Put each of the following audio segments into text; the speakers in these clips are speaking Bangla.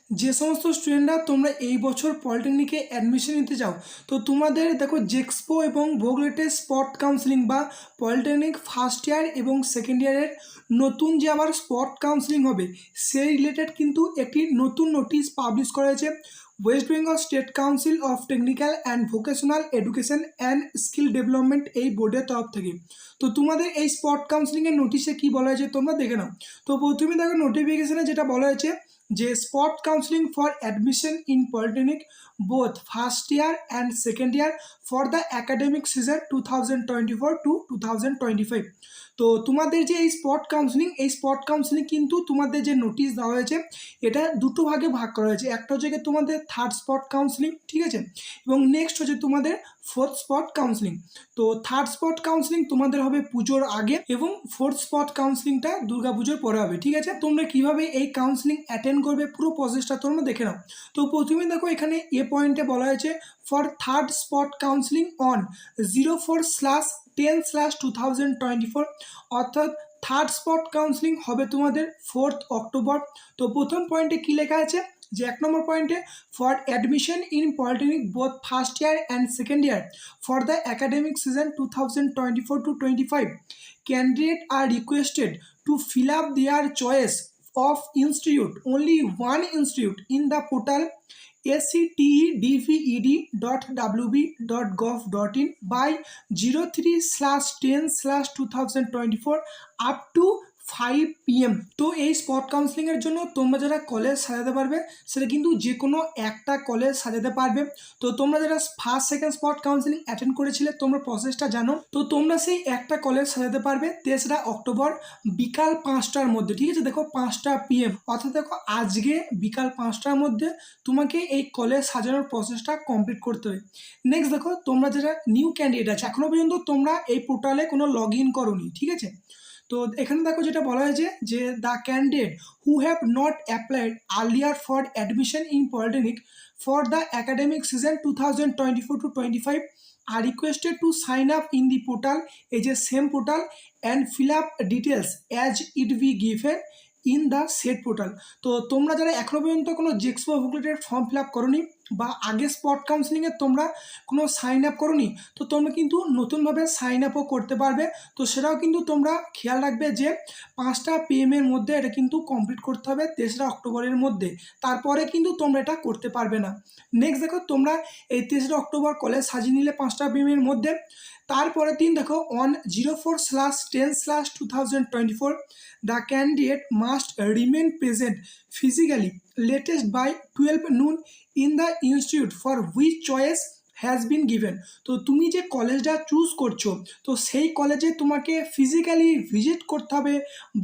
যে সমস্ত স্টুডেন্টরা তোমরা এই বছর পলিটেকনিকে অ্যাডমিশন নিতে চাও, তো তোমাদের দেখো জেক্সপো এবং ভোগলেটে স্পট কাউন্সিলিং বা পলিটেকনিক ফার্স্ট ইয়ার এবং সেকেন্ড ইয়ারের নতুন যে আবার স্পট কাউন্সিলিং হবে সেই রিলেটেড কিন্তু একটি নতুন নোটিশ পাবলিশ করা হয়েছে West Bengal state council of technical and vocational education and skill development এই বোর্ডের তরফ থেকে। তো তোমাদের এই স্পট কাউন্সিলিংয়ের নোটিশে কী বলা হয়েছে তোমরা দেখে নাও। তো প্রথমে দেখো নোটিফিকেশনে যেটা বলা হয়েছে যে spot counselling for admission in polytechnic both first year and second year for the academic season 2024-2025। তো তোমাদের যে এই স্পট কাউন্সিলিং কিন্তু তোমাদের যে নোটিশ দেওয়া হয়েছে এটা দুটো ভাগে ভাগ করা হয়েছে। একটা হচ্ছে তোমাদের থার্ড স্পট কাউন্সিলিং, ঠিক আছে, এবং নেক্সট হচ্ছে তোমাদের ফোর্থ স্পট কাউন্সিলিং। তো থার্ড স্পট কাউন্সিলিং তোমাদের হবে পুজোর আগে এবং ফোর্থ স্পট কাউন্সিলিংটা দুর্গা পুজোর পরে হবে, ঠিক আছে। তোমরা কিভাবে এই কাউন্সিলিং অ্যাটেন্ড করবে পুরো প্রসেসটা তোমরা দেখে নাও। তো প্রথমে দেখো এখানে এ পয়েন্টে বলা হয়েছে for third spot counselling on 04/10/2024, অর্থাৎ থার্ড স্পট কাউন্সিলিং হবে তোমাদের 4 অক্টোবর। তো প্রথম পয়েন্টে কী লেখা আছে যে 1 নম্বর পয়েন্টে for admission in polytechnic both first year and second year for the academic season 2024-25 candidate are requested to fill up their choice of institute, only one institute in the portal actedved.wb.gov.in by 03/10/2024 up to 5 PM। তো এই স্পট কাউন্সিলিংয়ের জন্য তোমরা যারা কলেজ সাজাতে পারবে সেটা কিন্তু যে কোনো একটা কলেজ সাজাতে পারবে। তো তোমরা যারা first second spot counselling attend করেছিলে তোমরা প্রসেসটা জানো। তো তোমরা সেই একটা কলেজ সাজাতে পারবে 3রা অক্টোবর বিকাল 5টার মধ্যে, ঠিক আছে। দেখো 5টা PM, অর্থাৎ দেখো আজকে বিকাল 5টার মধ্যে তোমাকে এই কলেজ সাজানোর প্রসেসটা কমপ্লিট করতে হবে। নেক্সট দেখো তোমরা যারা নিউ ক্যান্ডিডেট আছে এখনও পর্যন্ত তোমরা এই পোর্টালে কোনো লগ ইন করোনি, ঠিক আছে। তো এখানে দেখো যেটা বলা হয়েছে যে the candidate who have not applied earlier for admission in polytechnic for the academic season 2024-25 are requested to sign up in the portal, is a same portal, and fill up details as it be given in the said portal। তো তোমরা যারা এখনো পর্যন্ত কোনো জেক্সপো ভোগলেটের ফর্ম ফিল আপ করোনি বা আগে স্পট কাউন্সিলিংয়ে তোমরা কোনো সাইন আপ করোনি, তো তোমরা কিন্তু নতুনভাবে সাইন আপও করতে পারবে। তো সেটাও কিন্তু তোমরা খেয়াল রাখবে যে 5টা PM এর মধ্যে এটা কিন্তু কমপ্লিট করতে হবে 3রা অক্টোবরের মধ্যে, তারপরে কিন্তু তোমরা এটা করতে পারবে না। নেক্সট দেখো তোমরা এই 3রা অক্টোবর কলেজ সাজিয়ে নিলে 5টা PM এর মধ্যে, তারপরে দিন দেখো on 04/10/2024 the candidate must remain present physically latest by 12 noon in the institute for which choice has been given. তো তুমি যে কলেজটা চুজ করছো তো সেই কলেজে তোমাকে ফিজিক্যালি ভিজিট করতে হবে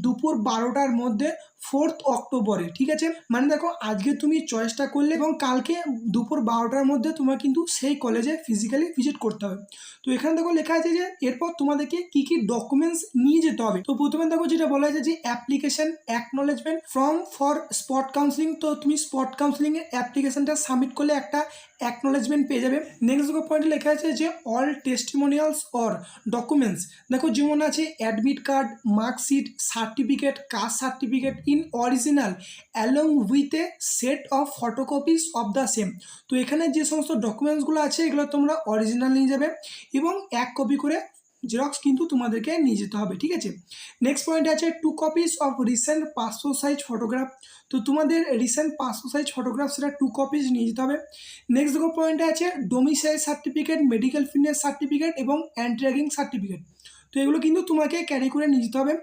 দুপুর 12টার মধ্যে 4 অক্টোবরে, ঠিক আছে। মানে দেখো আজকে তুমি চয়েসটা করলে এবং কালকে দুপুর 12টার মধ্যে তোমার কিন্তু সেই কলেজে ফিজিক্যালি ভিজিট করতে হবে। তো এখানে দেখো লেখা আছে যে এরপর তোমাদেরকে কী কী ডকুমেন্টস নিয়ে যেতে হবে। তো প্রথমে দেখো যেটা বলা হয়েছে যে application acknowledgement form for spot counselling. তো তুমি স্পট কাউন্সিলিংয়ের অ্যাপ্লিকেশনটা সাবমিট করলে একটা অ্যাকনোলেজমেন্ট পেয়ে যাবে। নেক্সট দেখো পয়েন্টে লেখা আছে যে অল টেস্টিমোনিয়ালস অর ডকুমেন্টস, দেখো যেমন আছে admit card, marksheet, certificate, caste certificate in original along with a set of photocopies of the same. তো এখানে যে সমস্ত ডকুমেন্টসগুলো আছে এগুলো তোমরা অরিজিনাল নিয়ে যাবে এবং 1 কপি করে জেরক্স কিন্তু তোমাদেরকে নিয়ে যেতে হবে, ঠিক আছে। নেক্সট পয়েন্ট আছে 2 copies of recent passport size photograph. তো তোমাদের রিসেন্ট পাসপোর্ট সাইজ ফটোগ্রাফ সেটা 2 কপিস নিয়ে যেতে হবে। নেক্সট দেখো পয়েন্টে আছে domicile certificate, medical fitness certificate এবং অ্যান্টি র্যাগিং সার্টিফিকেট। তো এগুলো কিন্তু তোমাকে ক্যারি করে নিয়ে যেতে হবে।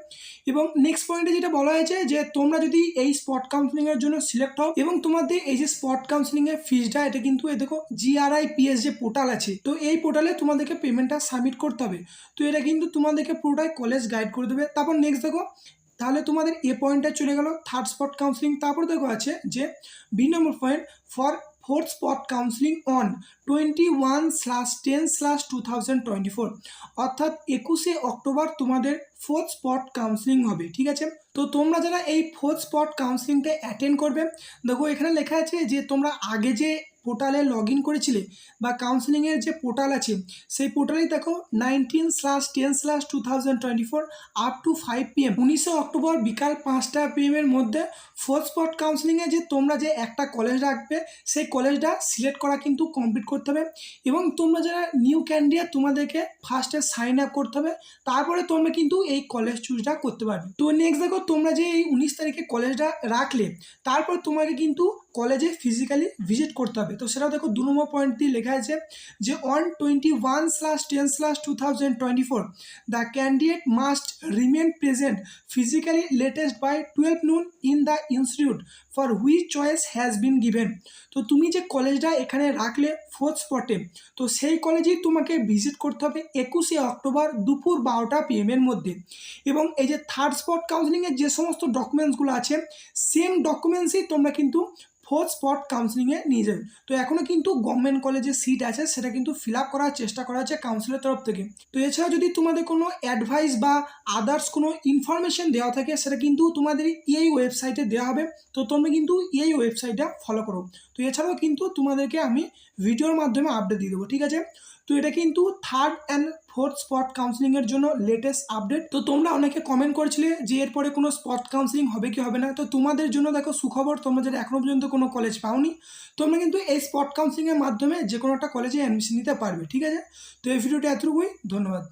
এবং নেক্সট পয়েন্টে যেটা বলা হয়েছে যে তোমরা যদি এই স্পট কাউন্সিলিংয়ের জন্য সিলেক্ট হও এবং তোমাদের এই যে স্পট কাউন্সিলিংয়ের ফিসটা এটা কিন্তু দেখো GRIPS যে পোর্টাল আছে তো এই পোর্টালে তোমাদেরকে পেমেন্টটা সাবমিট করতে হবে। তো এটা কিন্তু তোমাদেরকে পুরোটাই কলেজ গাইড করে দেবে। তারপর নেক্সট দেখো তাহলে তোমাদের এ পয়েন্টটা চলে গেল থার্ড স্পট কাউন্সিলিং। তারপর দেখো আছে যে B number point for fourth spot counselling on 21/10/2024, অর্থাৎ 21শে অক্টোবর তোমাদের ফোর্থ স্পট কাউন্সিলিং হবে, ঠিক আছে। তো তোমরা যারা এই ফোর্থ স্পট কাউন্সিলিংটা অ্যাটেন্ড করবে দেখো এখানে লেখা আছে যে তোমরা আগে যে পোর্টালে লগ ইন করেছিলে বা কাউন্সেলিংয়ের যে পোর্টাল আছে সেই পোর্টালেই দেখো 19/10/2024 আপ টু 5 PM 19 অক্টোবর বিকাল 5টা PM এর মধ্যে ফোর্থ স্পট কাউন্সেলিংয়ে যে তোমরা যে একটা কলেজ রাখবে সেই কলেজটা সিলেক্ট করা কিন্তু কমপ্লিট করতে হবে এবং তোমরা যারা নিউ ক্যান্ডিডেট তোমাদেরকে ফার্স্টে সাইন আপ করতে হবে, তারপরে তোমরা কিন্তু এই কলেজ চুজটা করতে পারবে। তো নেক্সট দেখো তোমরা যে এই 19 তারিখে কলেজটা রাখলে তারপর তোমাকে কিন্তু কলেজে ফিজিক্যালি ভিজিট করতে হবে। তো সেটাও দেখো 2 নম্বর পয়েন্ট দিয়ে লেখা আছে যে on 21/10/2024 the candidate must remain present physically latest by 12 noon in the institute for which choice has been given. তো তুমি যে কলেজটা এখানে রাখলে ফোর্থ স্পটে, তো সেই কলেজেই তোমাকে ভিজিট করতে হবে 21শে অক্টোবর দুপুর 12টা PM এর মধ্যে। এবং এই যে থার্ড স্পট কাউন্সেলিংয়ের যে সমস্ত ডকুমেন্টসগুলো আছে সেম ডকুমেন্টসই তোমরা কিন্তু ফোর্থ স্পট কাউন্সেলিংয়ে নিয়ে যাবে। তো এখনও কিন্তু গভর্নমেন্ট কলেজে সিট আছে, সেটা কিন্তু ফিল আপ করার চেষ্টা করা হচ্ছে কাউন্সিলের তরফ থেকে। তো এছাড়া যদি তোমাদের কোনো অ্যাডভাইস বা আদার্স কোনো ইনফরমেশন দেওয়া থাকে সেটা কিন্তু তোমাদের এই ওয়েবসাইটে দেওয়া হবে। তো তোমরা কিন্তু এই ওয়েবসাইটটা ফলো করো। তো এছাড়াও কিন্তু তোমাদেরকে আমি ভিডিওর মাধ্যমে আপডেট দিয়ে দেবো, ঠিক আছে। তো এটা কিন্তু থার্ড অ্যান্ড ফোর্থ স্পট কাউন্সেলিংয়ের জন্য লেটেস্ট আপডেট। তো তোমরা অনেকে কমেন্ট করেছিলে যে এরপরে কোনো স্পট কাউন্সেলিং হবে কি হবে না। তো তোমাদের জন্য দেখো সুখবর, তোমরা যারা এখনও পর্যন্ত কোনো কলেজ পাওনি তোমরা কিন্তু এই স্পট কাউন্সেলিংয়ের মাধ্যমে যে কোনো একটা কলেজে অ্যাডমিশন নিতে পারবে, ঠিক আছে। তো এই ভিডিওটা এতটুকুই, ধন্যবাদ।